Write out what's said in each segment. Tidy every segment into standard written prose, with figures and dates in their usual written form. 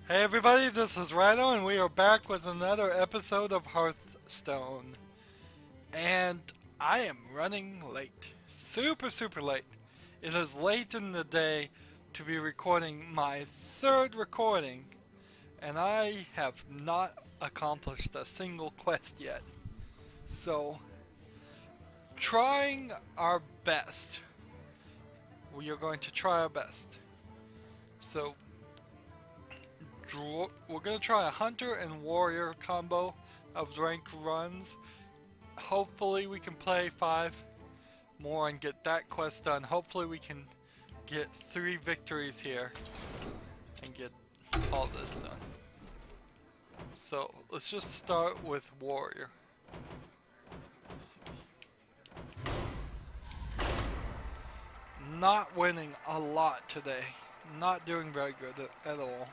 Hey everybody, this is Rydo and we are back with another episode of Hearthstone. And I am running late. Super late. It is late in the day to be recording my third recording, and I have not accomplished a single quest yet. So, trying our best. We are going to try our best. So, we're going to try a hunter and warrior combo of rank runs. Hopefully we can play 5 more and get that quest done. Hopefully we can get 3 victories here and get all this done. So let's just start with warrior. Not winning a lot today. Not doing very good at all.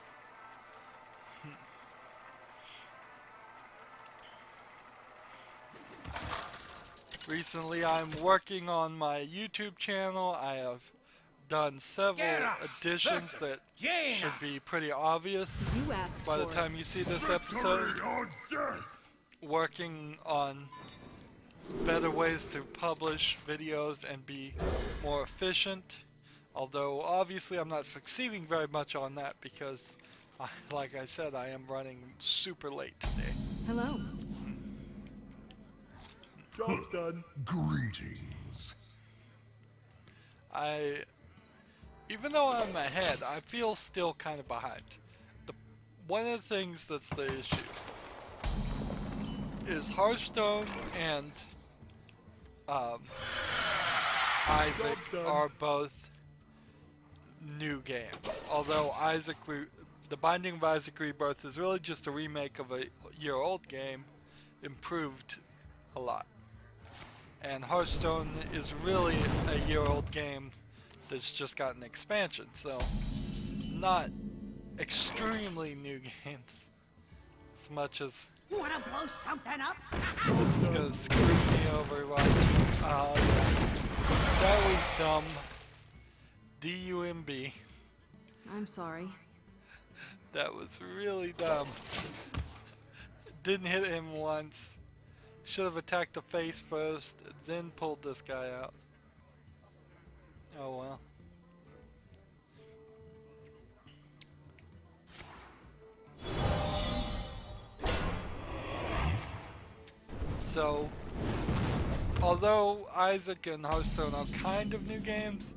Recently I'm working on my YouTube channel. I have done several additions that should be pretty obvious by the time you see this episode. Working on better ways to publish videos and be more efficient. Although obviously I'm not succeeding very much on that because, like I said, I am running super late today. Hello. Job's done. Greetings. Even though I'm ahead, I feel still kind of behind. One of the things that's the issue is Hearthstone and Isaac are both new games. Although The Binding of Isaac Rebirth is really just a remake of a year-old game, improved a lot. And Hearthstone is really a year-old game that's just got an expansion, so not extremely new games as much as wanna blow something up? this is gonna screw me over. Watch. Oh yeah, that was dumb. D-U-M-B. I'm sorry. That was really dumb. Didn't hit him once. Should have attacked the face first, then pulled this guy out. Oh well. So, although Isaac and Hearthstone are kind of new games,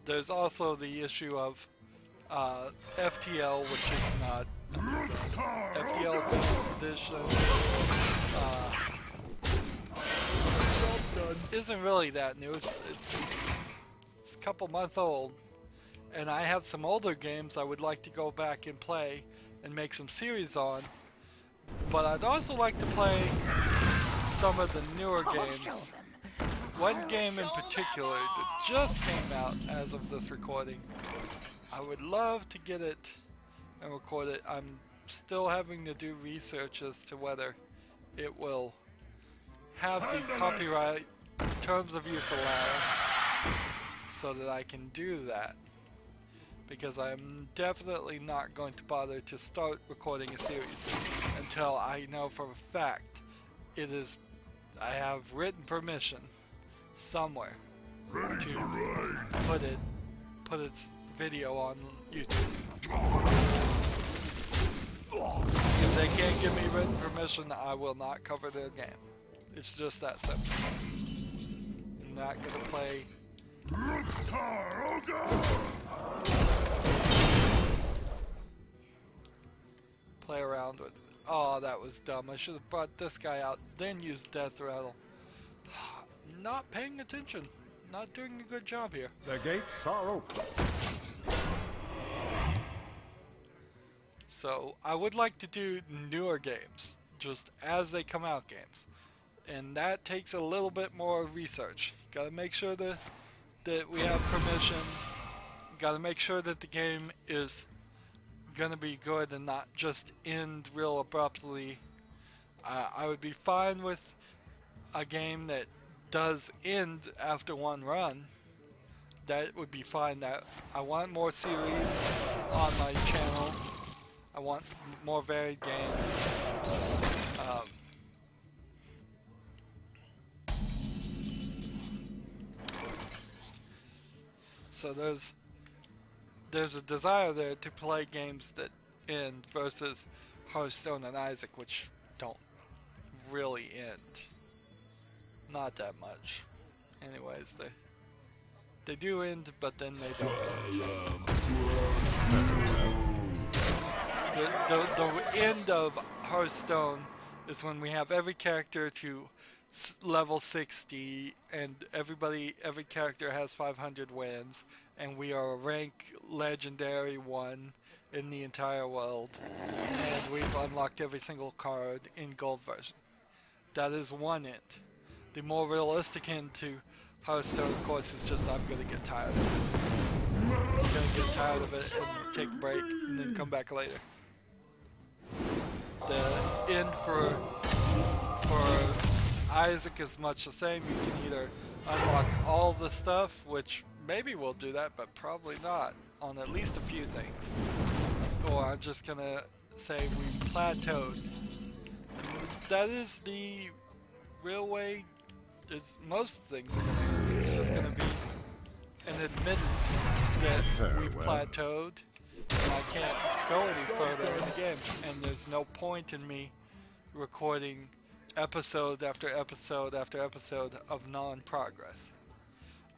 there's also the issue of FTL, which is not FTL Advanced Edition. Isn't really that new. It's a couple months old, and I have some older games I would like to go back and play and make some series on. But I'd also like to play some of the newer games. One game in particular that just came out as of this recording. I would love to get it and record it. I'm still having to do research as to whether it will have the copyright terms of use allowance so that I can do that. Because I'm definitely not going to bother to start recording a series until I know for a fact I have written permission somewhere to put its video on YouTube. If they can't give me written permission, I will not cover their game. It's just that simple. I'm not gonna play. Play around with it. Oh, that was dumb. I should have brought this guy out, then used Death Rattle. Not paying attention. Not doing a good job here. The gates are open. So, I would like to do newer games, just as they come out games. And that takes a little bit more research. Gotta make sure that we have permission. Gotta make sure that the game is gonna be good and not just end real abruptly. I would be fine with a game that does end after one run, that would be fine. That I want more series on my channel. I want more varied games. So there's a desire there to play games that end versus Hearthstone and Isaac, which don't really end. Not that much. Anyways, they do end, but then they don't end. The end of Hearthstone is when we have every character to level 60, and every character has 500 wins, and we are a rank legendary 1 in the entire world, and we've unlocked every single card in gold version. That is one end. The more realistic end to Hearthstone, of course, is just I'm gonna get tired of it. I'm gonna get tired of it and take a break and then come back later. The end for Isaac is much the same. You can either unlock all the stuff, which maybe we'll do that, but probably not, on at least a few things. Or I'm just gonna say we plateaued. And that is the real way. Most things are gonna be. It's just gonna be an admittance that we've plateaued and I can't go any further in the game. And there's no point in me recording episode after episode after episode of non-progress.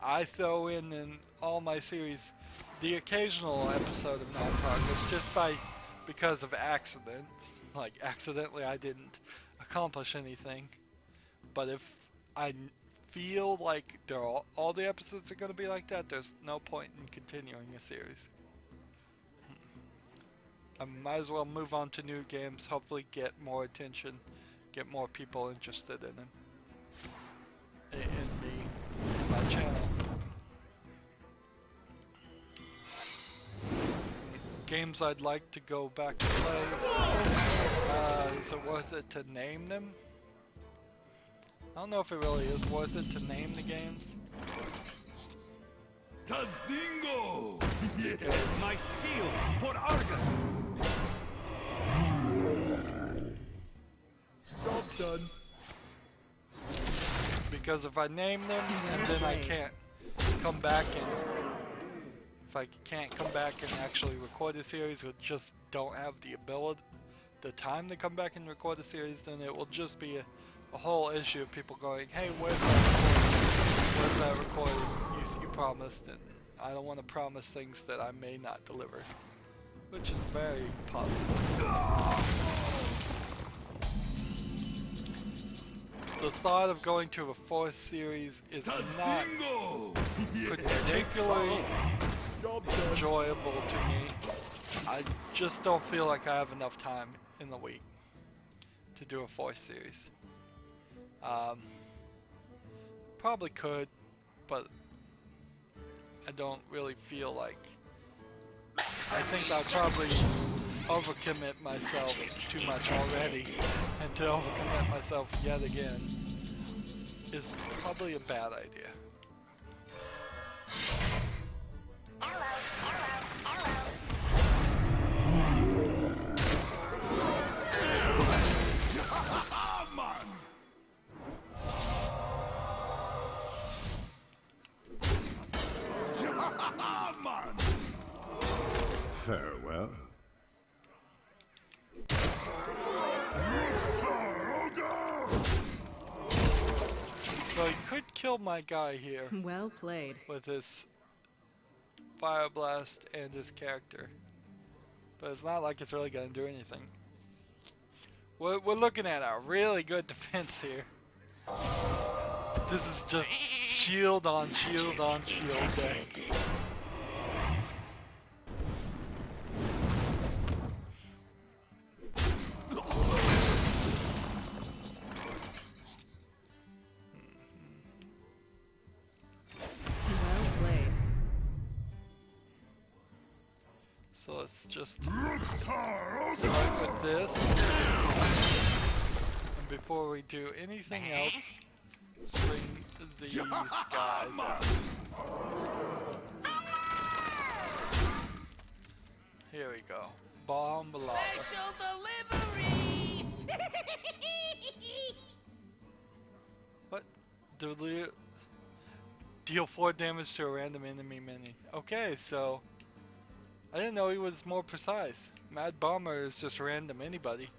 I throw in all my series the occasional episode of non-progress just because of accidents. Like accidentally I didn't accomplish anything. But if I feel like all the episodes are going to be like that, there's no point in continuing a series. I might as well move on to new games, hopefully get more attention, get more people interested in them, in my channel. Games I'd like to go back and play. Is it worth it to name them? I don't know if it really is worth it to name the games. Tadingo! Because My shield for Argon! Job done. Because if I name them and then I can't come back and actually record a series, or just don't have the time to come back and record a series, then it will just be a whole issue of people going, hey, where's that recording you promised? And I don't want to promise things that I may not deliver, which is very possible. The thought of going to a 4th series is not particularly enjoyable to me. I just don't feel like I have enough time in the week to do a 4th series. Probably could, but I don't really feel like. I think I'll probably overcommit myself too much already, and to overcommit myself yet again is probably a bad idea. Farewell. So he could kill my guy here Well played. with his Fire Blast and his character, but it's not like it's really gonna do anything. We're looking at a really good defense here. This is just shield on shield on shield deck. Well played. So let's just start with this. And before we do anything else, let's bring these guys out. Here we go. Bomb lava. Special delivery! What? Deal 4 damage to a random enemy mini. Okay, so I didn't know he was more precise. Mad Bomber is just random anybody.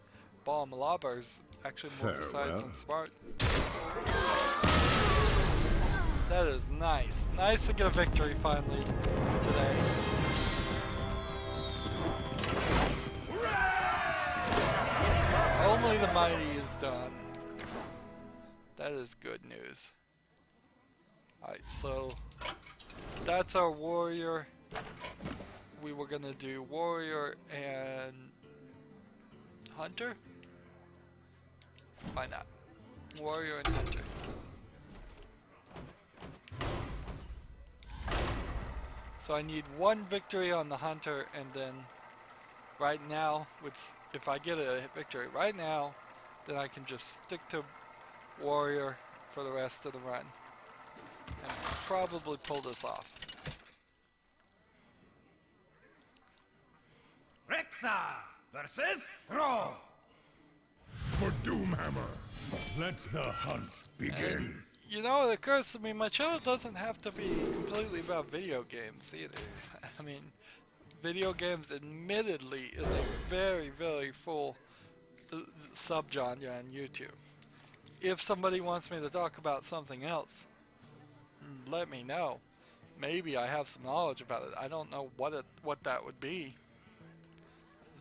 Bomb lava is actually more precise and smart. That is nice. Nice to get a victory finally today. Only the mighty is done. That is good news. Alright, so that's our warrior. We were gonna do warrior and hunter? Why not? Warrior and hunter. So I need one victory on the hunter, and then right now, if I get a victory right now, then I can just stick to warrior for the rest of the run and probably pull this off. Rexa versus Throw. For Doomhammer, let the hunt begin. You know, it occurs to me, my channel doesn't have to be completely about video games either. I mean, video games admittedly is a very, very full subgenre on YouTube. If somebody wants me to talk about something else, let me know. Maybe I have some knowledge about it. I don't know what that would be.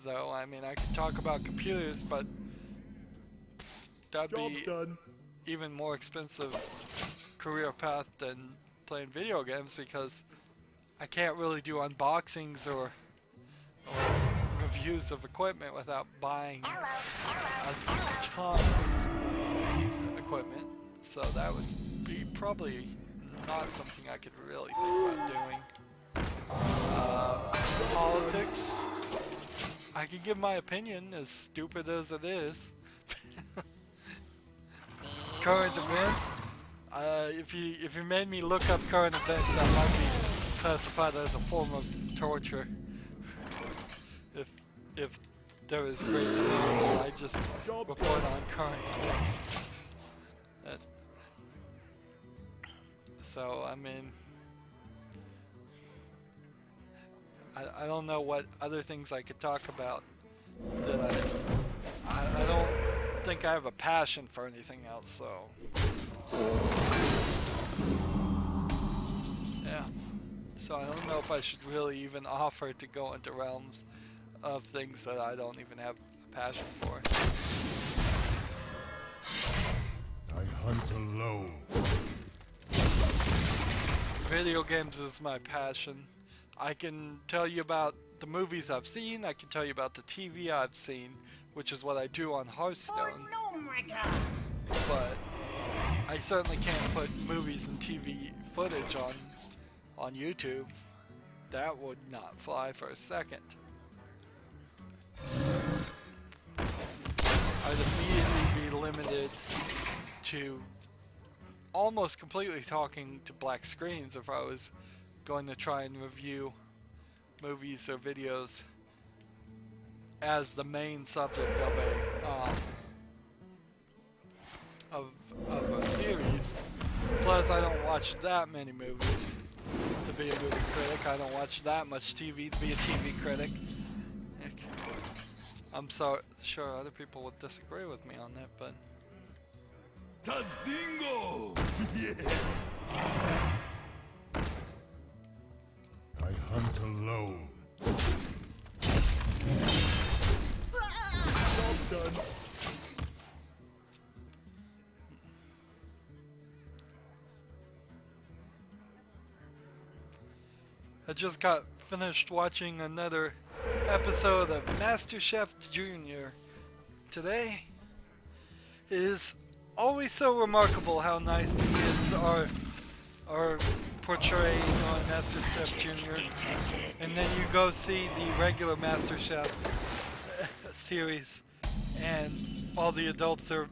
Though, I mean, I could talk about computers, but that'd be even more expensive career path than playing video games, because I can't really do unboxings or reviews of equipment without buying a ton of equipment. So that would be probably not something I could really think about doing. Politics. I can give my opinion, as stupid as it is. Current events. If you made me look up current events, that might be classified as a form of torture. If there is great demand, I just report on current events. So I mean, I don't know what other things I could talk about. That I don't think I have a passion for anything else. So yeah. So I don't know if I should really even offer to go into realms of things that I don't even have a passion for. I hunt alone. Video games is my passion. I can tell you about the movies I've seen, I can tell you about the TV I've seen, which is what I do on Hearthstone. But I certainly can't put movies and TV footage on YouTube. That would not fly for a second. I'd immediately be limited to almost completely talking to black screens if I was going to try and review movies or videos as the main subject of a series. Plus, I don't watch that many movies to be a movie critic. I don't watch that much TV to be a TV critic. Heck, I'm sure other people would disagree with me on that, but Tadingo! Yes! I hunt alone. Job done. I just got finished watching another episode of MasterChef Junior. Today is always so remarkable how nice the kids are portrayed on MasterChef Junior, and then you go see the regular MasterChef series, and all the adults are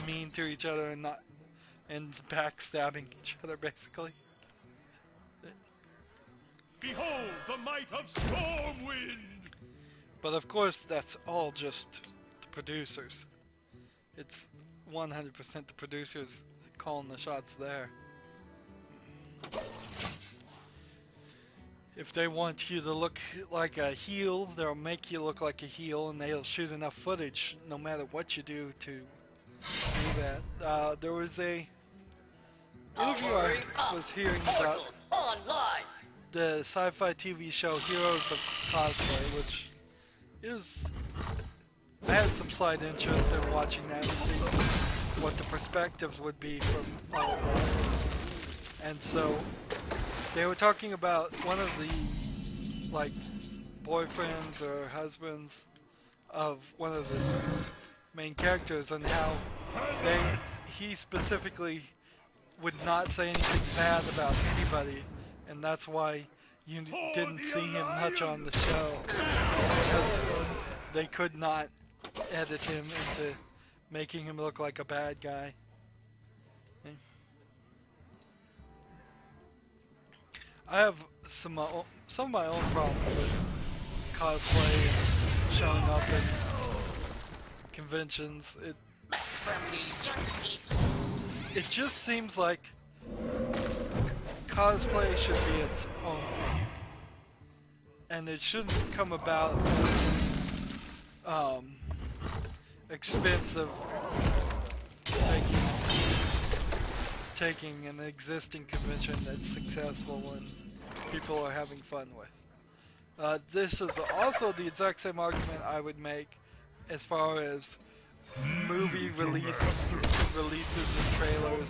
mean to each other and backstabbing each other basically. Behold the might of Stormwind! But of course, that's all just the producers. It's 100% the producers calling the shots there. If they want you to look like a heel, they'll make you look like a heel, and they'll shoot enough footage no matter what you do to do that. There was a interview I was hearing about the sci-fi TV show Heroes of Cosplay, which is... I had some slight interest in watching that and seeing what the perspectives would be from all of that. And so they were talking about one of the like boyfriends or husbands of one of the main characters, and how he specifically would not say anything bad about anybody, and that's why you didn't see him much on the show, because they could not edit him into making him look like a bad guy. Okay. I have some of my own problems with cosplay and showing up at conventions. It just seems like cosplay should be its own thing, and it shouldn't come about expense of taking an existing convention that's successful and people are having fun with. This is also the exact same argument I would make as far as movie releases and trailers,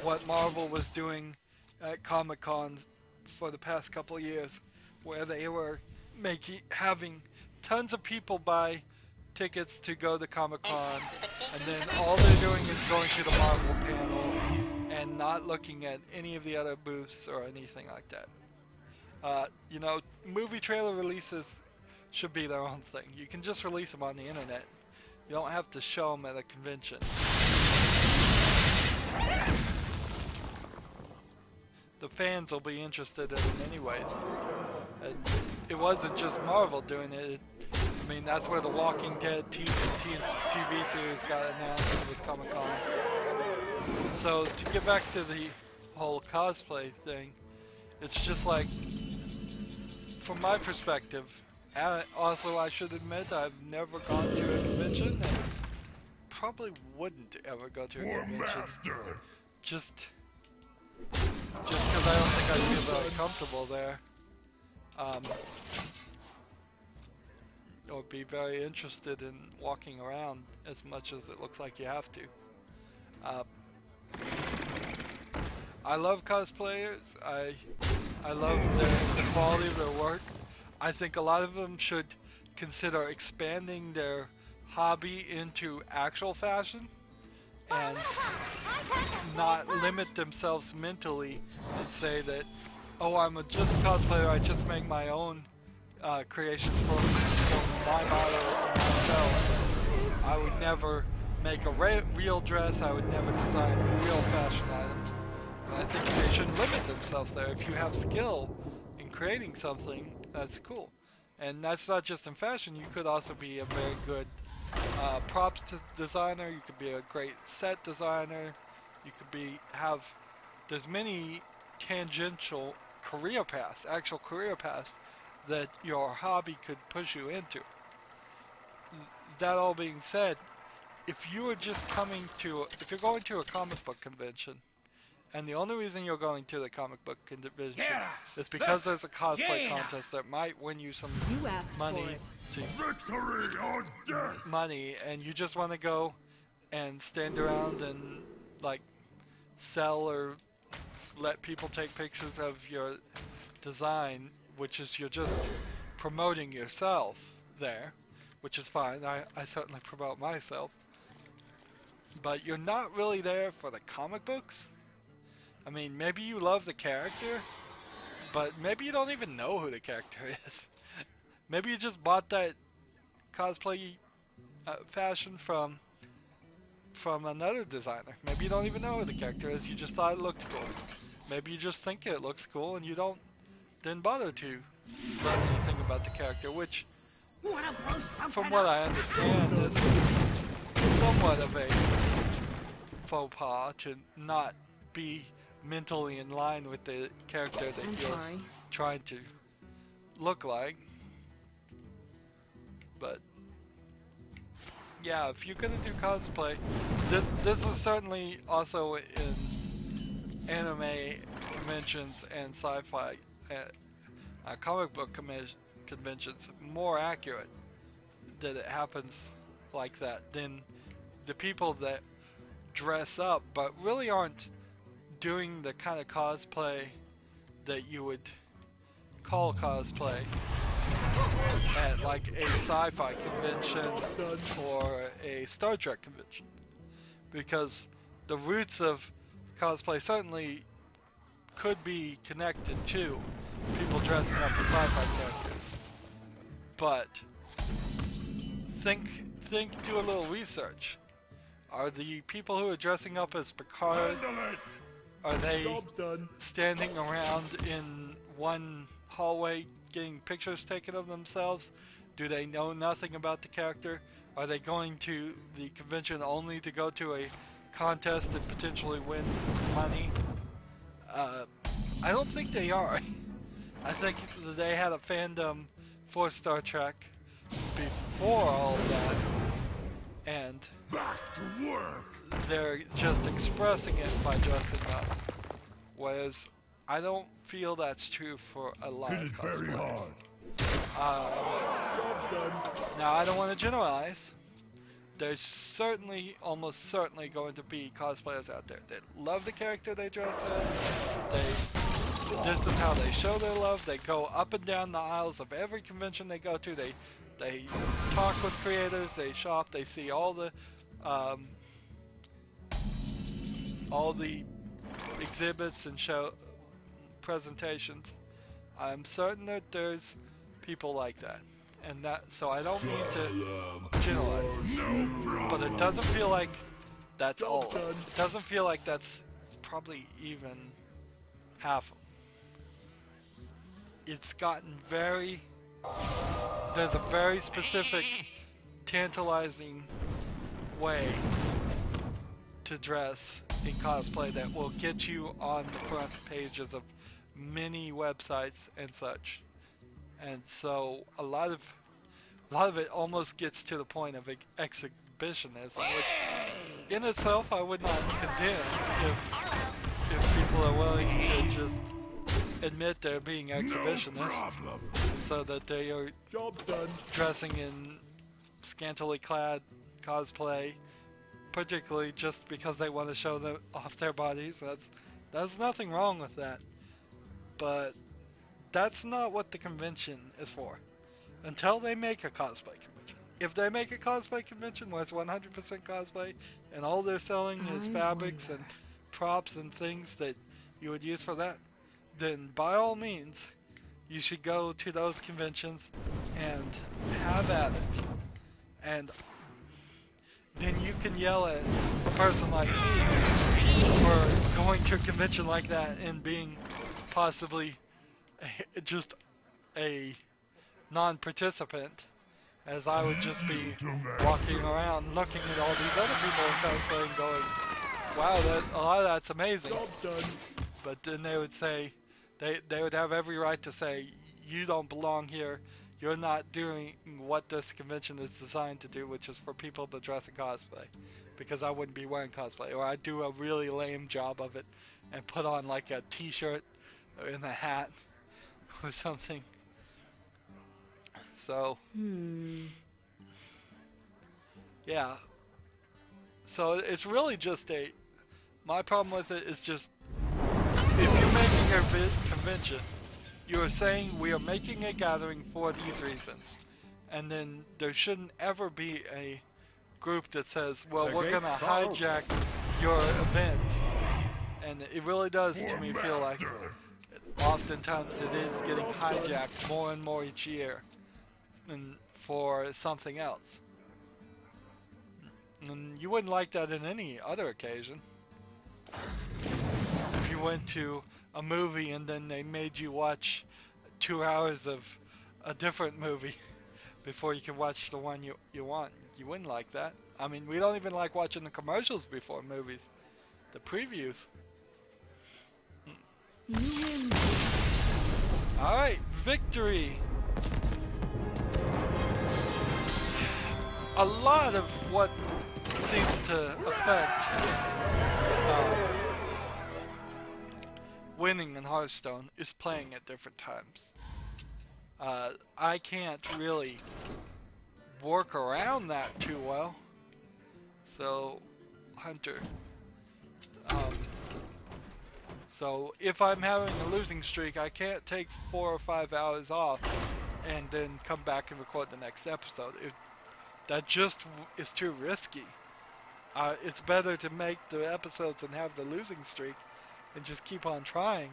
what Marvel was doing at Comic-Con for the past couple of years, where they were having tons of people buy tickets to go to Comic-Con, and then all they're doing is going to the Marvel panel and not looking at any of the other booths or anything like that. You know, movie trailer releases should be their own thing. You can just release them on the internet. You don't have to show them at a convention. The fans will be interested in it anyways. It wasn't just Marvel doing it. I mean, that's where the Walking Dead TV series got announced. It was Comic-Con. So to get back to the whole cosplay thing, it's just like, from my perspective, also I should admit I've never gone to a convention and probably wouldn't ever go to a convention. Just because I don't think I'd feel very comfortable there. Or be very interested in walking around as much as it looks like you have to. I love cosplayers. I love the quality of their work. I think a lot of them should consider expanding their hobby into actual fashion and not limit themselves mentally and say that, oh, I'm just a cosplayer, I just make my own creations for my model and myself. I would never make a real dress, I would never design real fashion items. And I think they shouldn't limit themselves there. If you have skill in creating something, that's cool. And that's not just in fashion, you could also be a very good props designer, you could be a great set designer, you could there's many tangential career paths, actual career paths that your hobby could push you into. That all being said, if you're going to a comic book convention, and the only reason you're going to the comic book convention is because there's a cosplay contest that might win you some money, Victory or death! money, and you just want to go and stand around and like sell or let people take pictures of your design, which is you're just promoting yourself there, which is fine. I certainly promote myself, but you're not really there for the comic books. I mean, maybe you love the character, but maybe you don't even know who the character is. Maybe you just bought that cosplay fashion from another designer. Maybe you don't even know who the character is, you just thought it looked cool. Maybe you just think it looks cool and you didn't bother to learn anything about the character, which from what I understand, this is somewhat of a faux pas to not be mentally in line with the character that I'm you're sorry. trying to look like. But yeah, if you're gonna do cosplay, this is certainly also in anime conventions and sci-fi comic book conventions more accurate that it happens like that than the people that dress up but really aren't doing the kind of cosplay that you would call cosplay at like a sci-fi convention or a Star Trek convention, because the roots of cosplay certainly could be connected to people dressing up as sci-fi characters, but do a little research. Are the people who are dressing up as Picard, are they standing around in one hallway getting pictures taken of themselves? Do they know nothing about the character? Are they going to the convention only to go to a contest and potentially win money? I don't think they are. I think they had a fandom for Star Trek before all of that, and Back to work. they're just expressing it by dressing up. Whereas I don't feel that's true for a lot Hit of it very cosplayers. hard. Now I don't want to generalize. There's certainly, almost certainly going to be cosplayers out there that love the character they dress as. This is how they show their love. They go up and down the aisles of every convention they go to. They talk with creators. They shop. They see all the exhibits and show presentations. I'm certain that there's people like that, and so I don't mean to generalize, but it doesn't feel like that's all. It doesn't feel like that's probably even half. It's gotten there's a very specific, tantalizing way to dress in cosplay that will get you on the front pages of many websites and such. And so a lot of it almost gets to the point of exhibitionism, which in itself I would not condemn if people are willing to just admit they're being exhibitionists, so that they are dressing in scantily clad cosplay, particularly just because they want to show them off their bodies. There's nothing wrong with that, but that's not what the convention is for. Until they make a cosplay convention. If they make a cosplay convention where it's 100% cosplay and all they're selling is fabrics and props and things that you would use for that, then by all means you should go to those conventions and have at it. And then you can yell at a person like me for going to a convention like that and being possibly just a non-participant, as I would just be walking around looking at all these other people in cosplay and going, wow, a lot of that's amazing. But then they would say, they would have every right to say, you don't belong here, you're not doing what this convention is designed to do, which is for people to dress in cosplay, because I wouldn't be wearing cosplay, or I'd do a really lame job of it and put on like a t-shirt and a hat or something. So yeah, so it's really just my problem with it is just, if you're making a convention, you are saying we are making a gathering for these reasons, and then there shouldn't ever be a group that says, well, we're gonna hijack your event. And it really does to me feel like oftentimes it is getting hijacked more and more each year and for something else. And you wouldn't like that in any other occasion. If you went to a movie and then they made you watch 2 hours of a different movie before you can watch the one you want. You wouldn't like that. I mean, we don't even like watching the commercials before movies. The previews. You win. Alright, victory! A lot of what seems to affect winning in Hearthstone is playing at different times. I can't really work around that too well. So, Hunter. So if I'm having a losing streak, I can't take 4 or 5 hours off and then come back and record the next episode. That just is too risky. It's better to make the episodes and have the losing streak and just keep on trying.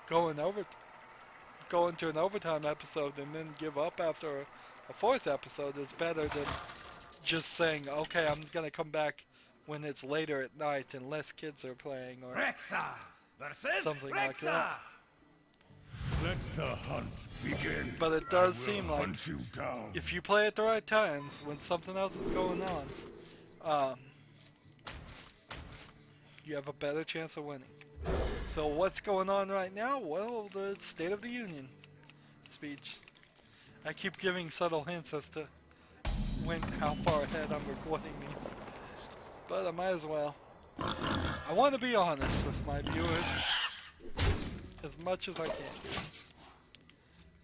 Go into an overtime episode and then give up after a 4th episode is better than just saying, okay, I'm gonna come back when it's later at night and less kids are playing or Rexa versus something Rexa. like that. Let the hunt begin. But it does I will seem like hunt you down. if you play at the right times when something else is going on, you have a better chance of winning. So what's going on right now? Well, the State of the Union speech. I keep giving subtle hints as to how far ahead I'm recording these, but I might as well. I want to be honest with my viewers as much as I can.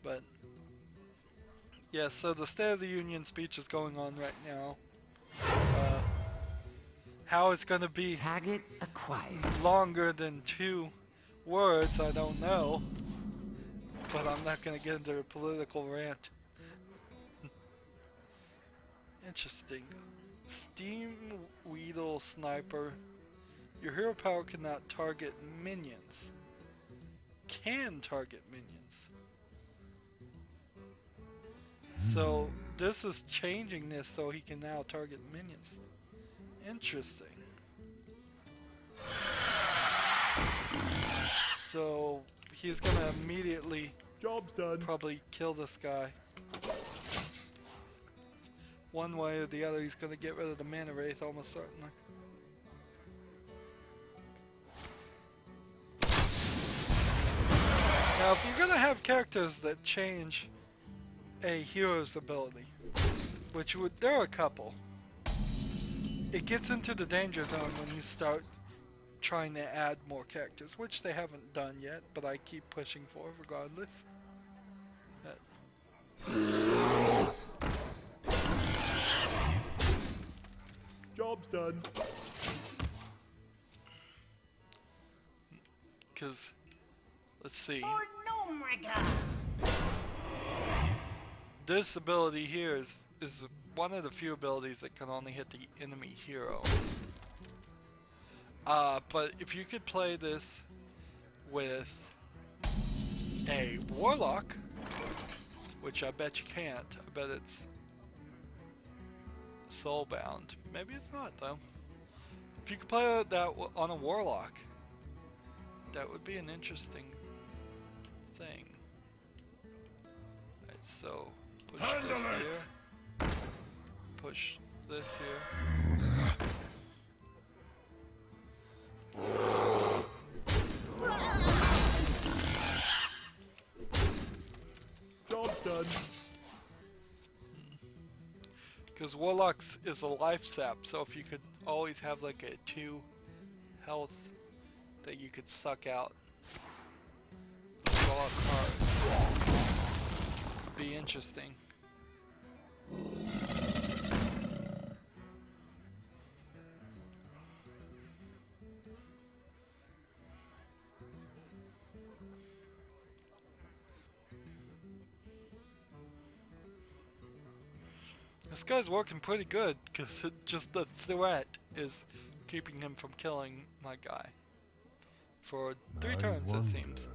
But yeah, so the State of the Union speech is going on right now. How it's going to be Target acquired. longer than 2 words, I don't know. But I'm not going to get into a political rant. Interesting. Steam Weedle Sniper. Your hero power cannot target minions. Can target minions. So this is changing this so he can now target minions. Interesting. So he's gonna immediately Job's done. probably kill this guy. One way or the other, he's gonna get rid of the Mana Wraith almost certainly. Now, if you're gonna have characters that change a hero's ability, which there are a couple, it gets into the danger zone when you start trying to add more characters, which they haven't done yet, but I keep pushing for regardless. Job's done. Because, let's see, For no mega. this ability here is one of the few abilities that can only hit the enemy hero. But if you could play this with a warlock, which I bet you can't, I bet it's soulbound. Maybe it's not though. If you could play that on a warlock, that would be an interesting thing. Alright, so push this here. Push this here. Job's done. Because Warlocks is a life sap, so if you could always have like a 2 health that you could suck out, Warlock card would be interesting. This guy's working pretty good, because just the threat is keeping him from killing my guy. For 3 turns, it seems.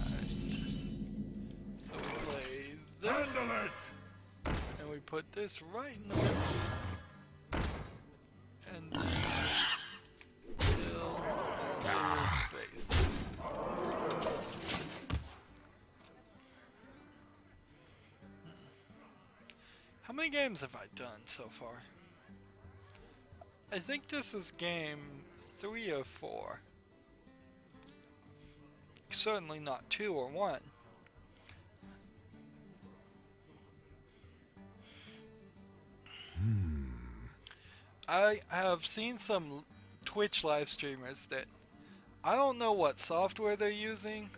Alright. So we play this. And we put this right in the middle. And then fill the space. How many games have I done so far? I think this is game 3 or 4. Certainly not 2 or 1. I have seen some Twitch live streamers that I don't know what software they're using.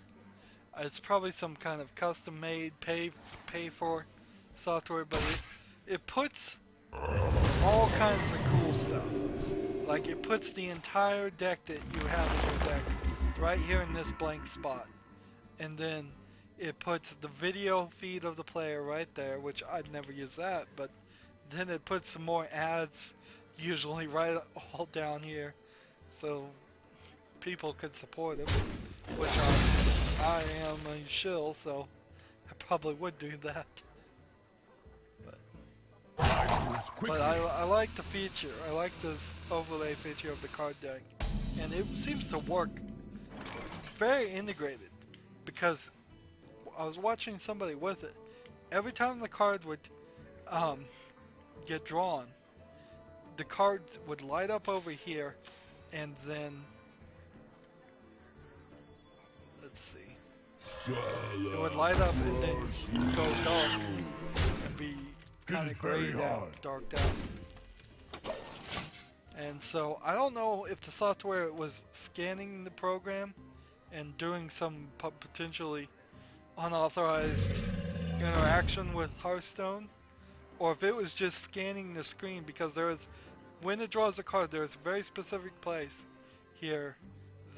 It's probably some kind of custom made pay for software, but it puts all kinds of cool stuff. Like it puts the entire deck that you have in your deck right here in this blank spot. And then it puts the video feed of the player right there, which I'd never use that, but then it puts some more ads, usually right all down here, so people could support it, which I am a shill, so I probably would do that. But I like the feature. I like the overlay feature of the card deck, and it seems to work very integrated, because I was watching somebody with it. Every time the card would get drawn, the card would light up over here, and then let's see, it would light up and then go dark and be kind of grayed out, darked out. And so I don't know if the software was scanning the program and doing some potentially unauthorized interaction with Hearthstone, or if it was just scanning the screen, because there is, when it draws a card, there's a very specific place here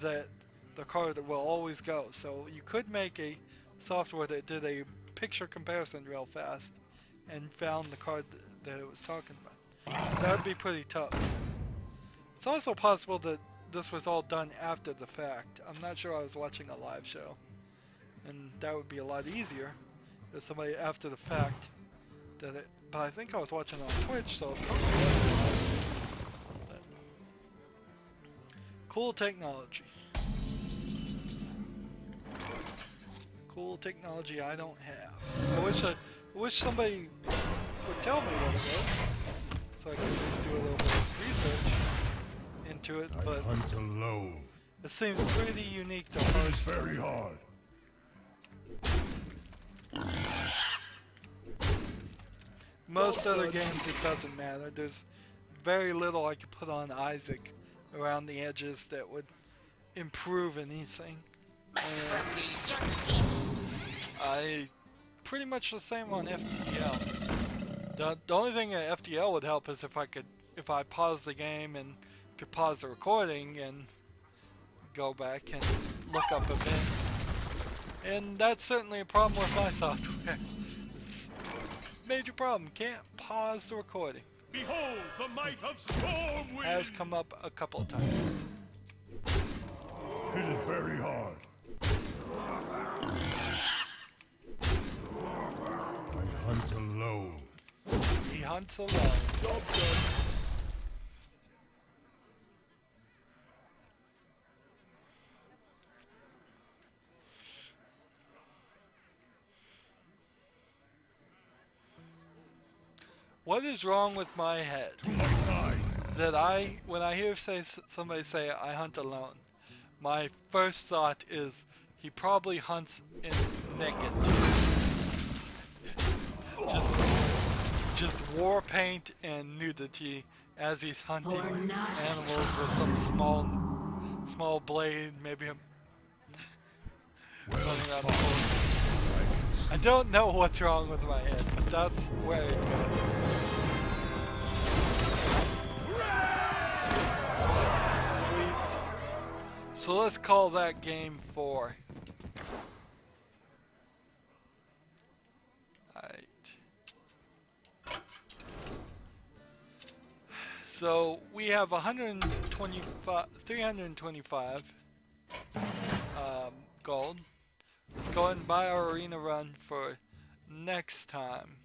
that the card will always go. So you could make a software that did a picture comparison real fast and found the card that it was talking about. That would be pretty tough. It's also possible that this was all done after the fact. I'm not sure I was watching a live show, and that would be a lot easier if somebody after the fact did it. But I think I was watching on Twitch, so but cool technology. Cool technology I don't have. I wish somebody would tell me what it was, so I could at least do a little bit of research into it. But Hunt alone. it seems pretty unique to Hearthstone. Very hard. Most other games it doesn't matter. There's very little I could put on Isaac around the edges that would improve anything. I pretty much the same on FTL. The only thing that FTL would help is if I pause the game and could pause the recording and go back and look up events. And that's certainly a problem with my software. Major problem, can't pause the recording. Behold the might of Stormwind! Has come up a couple of times. Hit it very hard. I hunt alone. He hunts alone. Job done. What is wrong with my head? To my side. That when I hear somebody say I hunt alone, my first thought is he probably hunts in naked. Just war paint and nudity as he's hunting animals with some small blade, maybe something out of the I don't know what's wrong with my head, but that's where it goes. Sweet. So let's call that game 4. Alright. So we have 325 gold. Let's go ahead and buy our arena run for next time.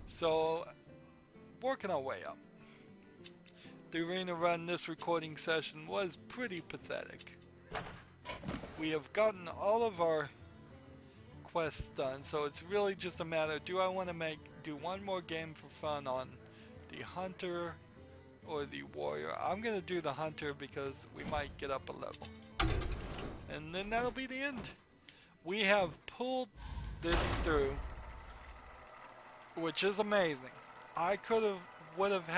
So, working our way up. The arena run this recording session was pretty pathetic. We have gotten all of our quests done, so it's really just a matter, do I want to do one more game for fun on the hunter or the warrior? I'm gonna do the hunter because we might get up a level. And then that'll be the end. We have pulled this through, which is amazing. I would have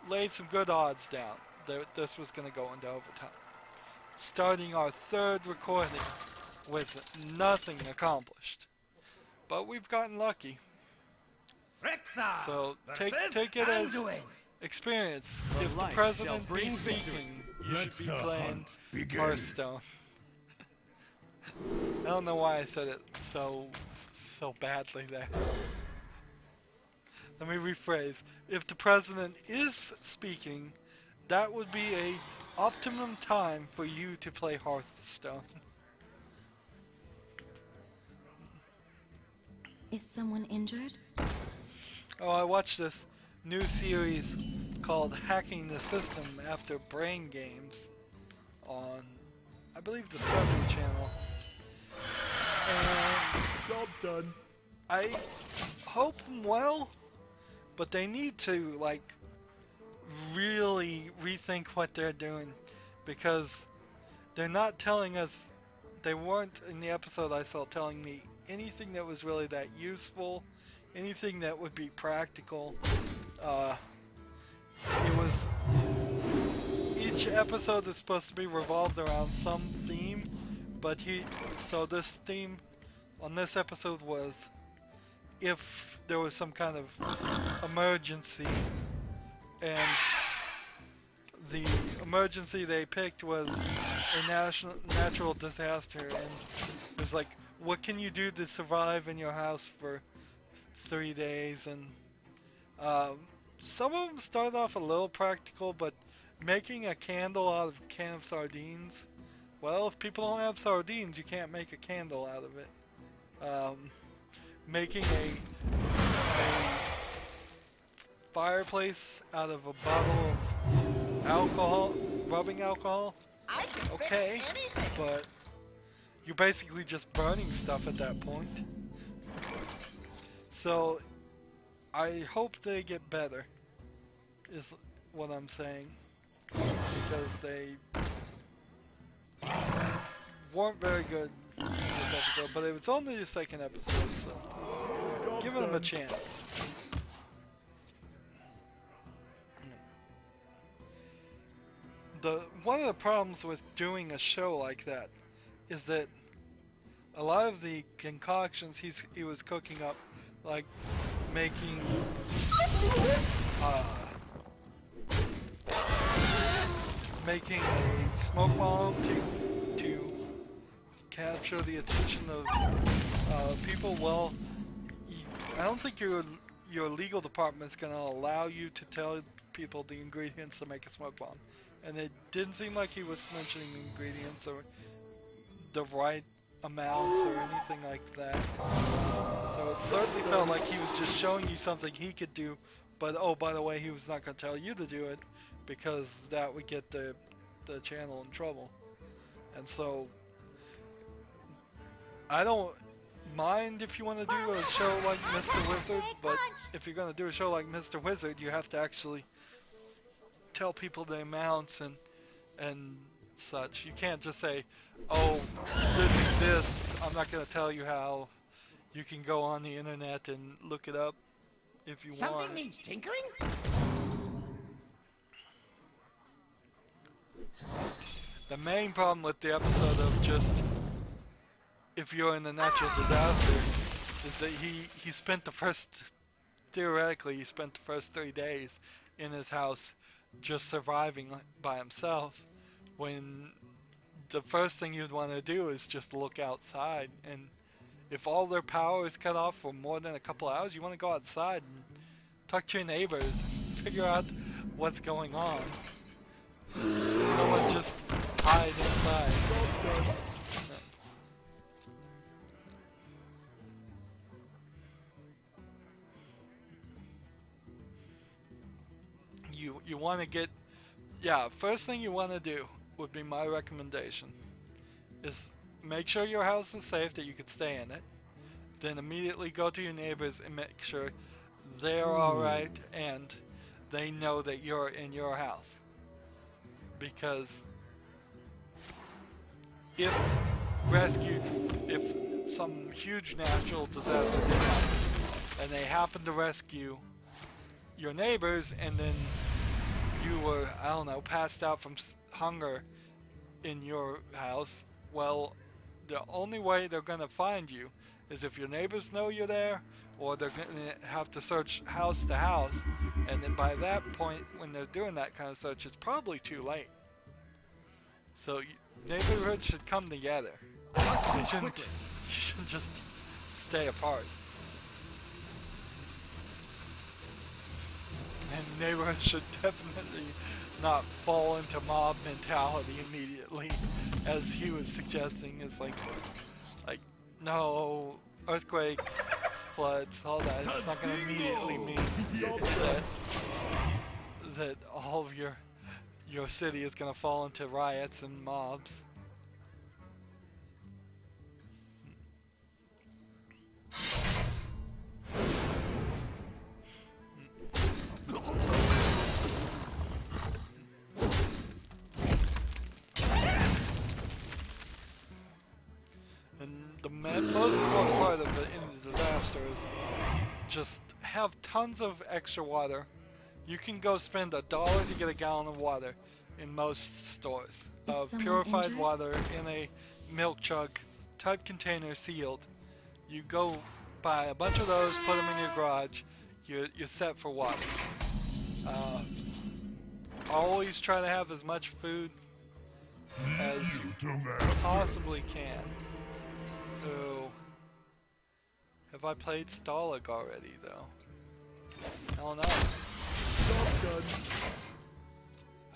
laid some good odds down that this was gonna go into overtime. Starting our third recording with nothing accomplished. But we've gotten lucky. So take it as experience. If the president be speaking, you Let should be the playing hunt begin. Hearthstone. I don't know why I said it so badly there. Let me rephrase. If the president is speaking, that would be a optimum time for you to play Hearthstone. Is someone injured? Oh, I watched this new series called Hacking the System after Brain Games on, I believe, the Discovery Channel. And Job's done. I hope them well, but they need to, like, really rethink what they're doing, because they're not telling us, they weren't in the episode I saw telling me anything that was really that useful, anything that would be practical. It was, each episode is supposed to be revolved around some theme, but so this theme on this episode was if there was some kind of emergency, and the emergency they picked was a natural disaster, and it was like, what can you do to survive in your house for 3 days? And some of them started off a little practical, but making a candle out of a can of sardines, well, if people don't have sardines, you can't make a candle out of it. Making a fireplace out of a bottle of alcohol, rubbing alcohol, I can okay, fix anything. but you're basically just burning stuff at that point. So I hope they get better, is what I'm saying, because they weren't very good in this episode, but it was only the second episode, so give them a chance. One of the problems with doing a show like that is that a lot of the concoctions he was cooking up, like making making a smoke bomb to capture the attention of people, well, I don't think your legal department is going to allow you to tell people the ingredients to make a smoke bomb. And it didn't seem like he was mentioning ingredients or the right amounts or anything like that. So it certainly felt like he was just showing you something he could do, but oh, by the way, he was not going to tell you to do it because that would get the channel in trouble. And so I don't mind if you want to do a show like Mr. Wizard, but if you're going to do a show like Mr. Wizard, you have to actually tell people the amounts and such. You can't just say, oh, this exists, I'm not going to tell you how. You can go on the internet and look it up if you want. Something needs tinkering? The main problem with the episode of just if you're in a natural disaster is that he spent theoretically he spent the first 3 days in his house just surviving by himself, when the first thing you'd want to do is just look outside. And if all their power is cut off for more than a couple hours, you want to go outside and talk to your neighbors and figure out what's going on. No one just hide inside. you want to get, yeah, first thing you want to do would be my recommendation is make sure your house is safe, that you could stay in it. Then immediately go to your neighbors and make sure they're alright and they know that you're in your house. Because if if some huge natural disaster did happen and they happen to rescue your neighbors and then you were, I don't know, passed out from hunger in your house, well, the only way they're gonna find you is if your neighbors know you're there, or they're gonna have to search house to house, and then by that point, when they're doing that kind of search, it's probably too late. So neighborhoods should come together. You shouldn't just stay apart. And neighborhoods should definitely not fall into mob mentality immediately, as he was suggesting. Is like no earthquake, floods, all that. It's not going to immediately mean that all of your city is going to fall into riots and mobs. And the most important part of it in the disaster is just have tons of extra water. You can go spend $1 to get a gallon of water in most stores. Purified injured? water in a milk jug type container, sealed. You go buy a bunch of those, put them in your garage. You're set for water. Always try to have as much food as you possibly can. Oh, have I played Stalag already though? I don't know.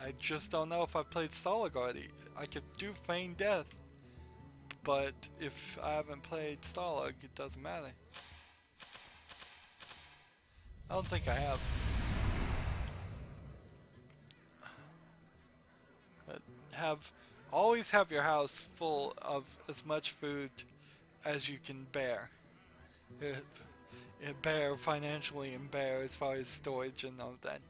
I just don't know if I played Stalag already. I could do Feign Death, but if I haven't played Stalag, it doesn't matter. I don't think I have. But always have your house full of as much food as you can bear. Bear financially and bear as far as storage and all that.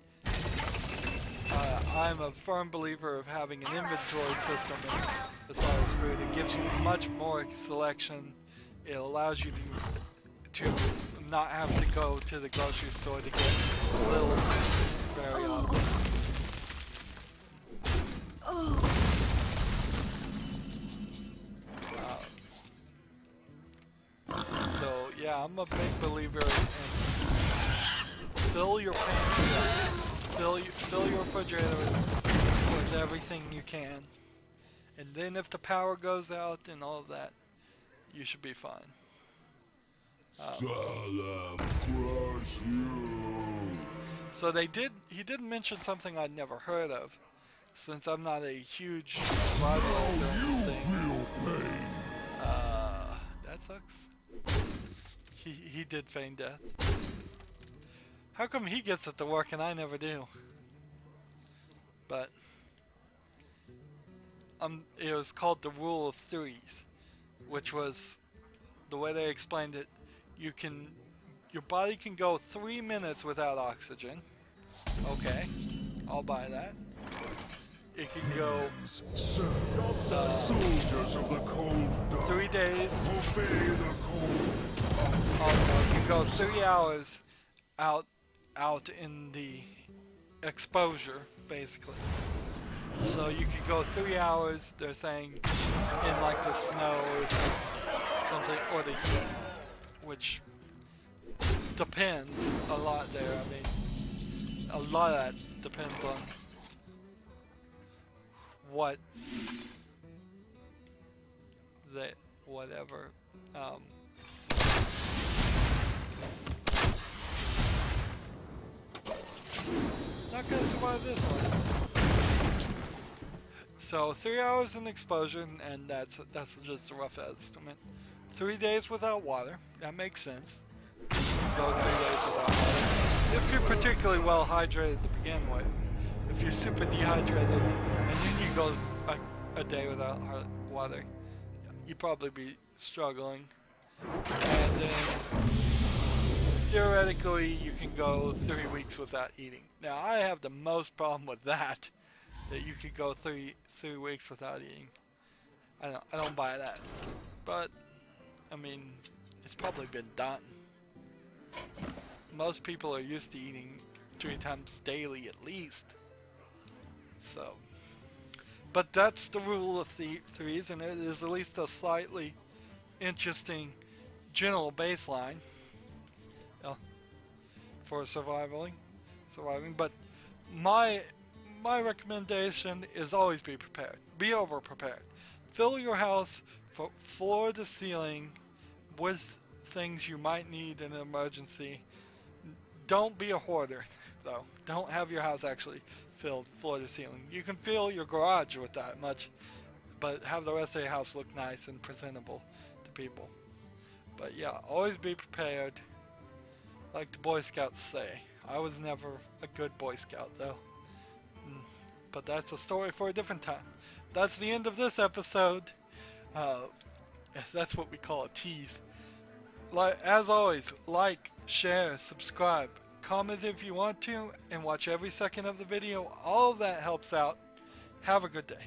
I'm a firm believer of having an inventory system as far as food. It gives you much more selection. It allows you to not have to go to the grocery store to get little very often. So yeah, I'm a big believer in fill your pantry up. Fill your refrigerator with everything you can. And then if the power goes out and all of that, you should be fine. So he did mention something I'd never heard of, since I'm not a huge survivalist thing. That sucks. He did feign death. How come he gets it to work and I never do? But it was called the rule of threes, which was the way they explained it. Your body can go 3 minutes without oxygen. Okay, I'll buy that. It can go soldiers of the cold 3 days. obey the cold. Oh no, you can go 3 hours out in the exposure, basically. So you could go 3 hours, they're saying, in like the snow or something, or the heat, which depends a lot there. I mean, a lot of that depends on whatever. Not gonna survive this one. So 3 hours in exposure, and that's just a rough estimate. 3 days without water. That makes sense. Go 3 days without water. If you're particularly well hydrated to begin with. if you're super dehydrated and then you go a day without water, you'd probably be struggling. And then theoretically you can go 3 weeks without eating. Now I have the most problem with that you could go three weeks without eating. I don't buy that. But I mean, it's probably been done. Most people are used to eating 3 times daily at least. So, but that's the rule of threes, and it is at least a slightly interesting general baseline for surviving. But my recommendation is always be prepared. Be over prepared. Fill your house from floor to ceiling with things you might need in an emergency. Don't be a hoarder, though. Don't have your house actually filled floor to ceiling. You can fill your garage with that much, but have the rest of your house look nice and presentable to people. But yeah, always be prepared. Like the Boy Scouts say. I was never a good Boy Scout, though. But that's a story for a different time. That's the end of this episode. That's what we call a tease. As always, like, share, subscribe, comment if you want to, and watch every second of the video. All of that helps out. Have a good day.